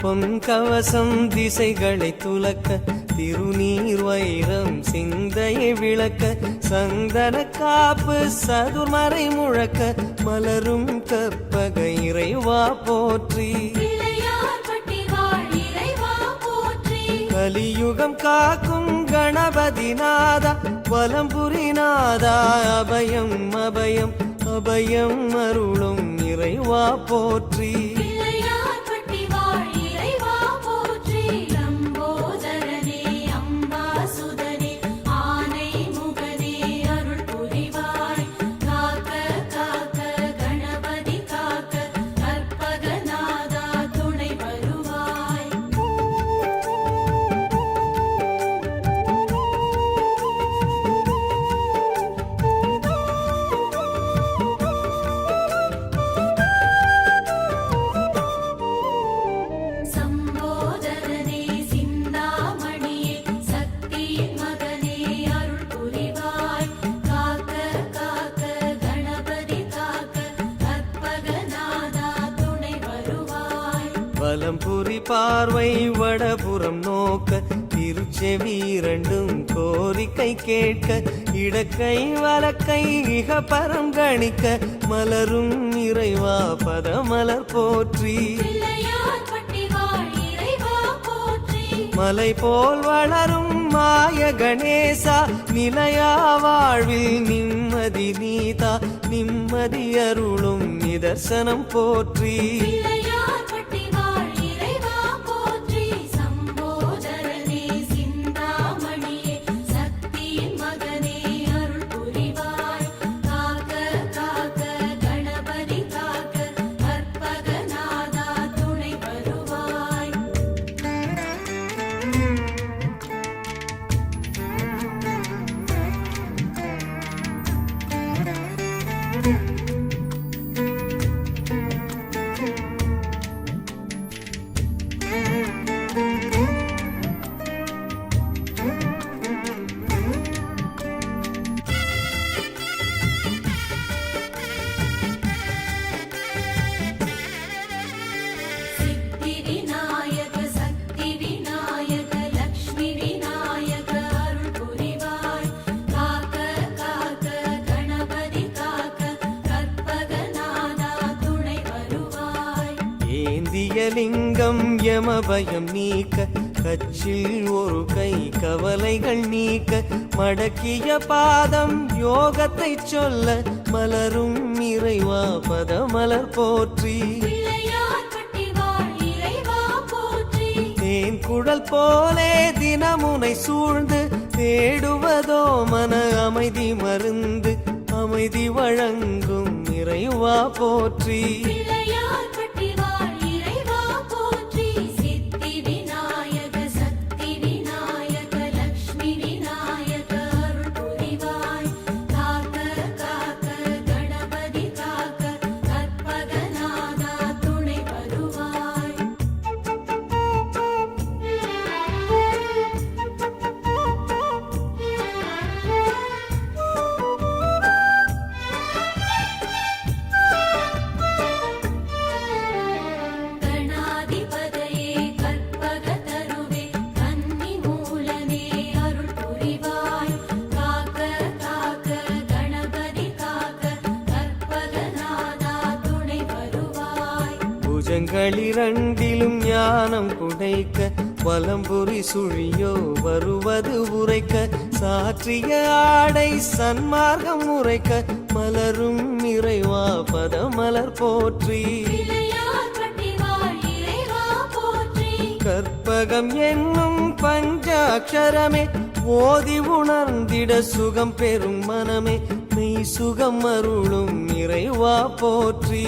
பொன் கவசம் திசைகளை துலக்க திருநீர் வைரம் சிந்தையை விளக்க சந்தன காப்பு சதுர்மறை முழக்க மலரும் கற்பக இறைவா போற்றி கலியுகம் காக்கும் கணபதி நாதா வலம்புரி நாதா அபயம் அபயம் அபயம் அருளும் இறைவா போற்றி வலம்புரி பார்வை வடபுறம் நோக்க திருச்செவி இரண்டும் கோரிக்கை கேட்க இடக்கை வலக்கை இகபரம் கணிக்க மலரும் இறைவா பதமலர் போற்றி மலை போல் வளரும் மாய கணேசா நிலையா வாழ்வில் நிம்மதி நீதா நிம்மதி அருளும் நிதர்சனம் போற்றி லிங்கம் யமபயம் நீக்க கச்சில் ஒரு கை கவலைகள் நீக்க மடக்கிய பாதம் யோகத்தை சொல்ல மலரும் இறைவா பதமலர் போற்றி தேன் குழல் போலே தினமுனை சூழ்ந்து தேடுவதோ மன அமைதி மருந்து அமைதி வழங்கும் இறைவா போற்றி இரண்டிலும் ஞானம் குடைக்க வலம்புரி சுழியோ வருவது உரைக்க சாற்றிய ஆடை சன்மார்க்கம் உரைக்க மலரும் இறைவா பதமலர் போற்றி கற்பகம் என்னும் பஞ்சாட்சரமே ஓதி உணர்ந்திட சுகம் பெறும் மனமே மெய் சுகம் அருளும் இறைவா போற்றி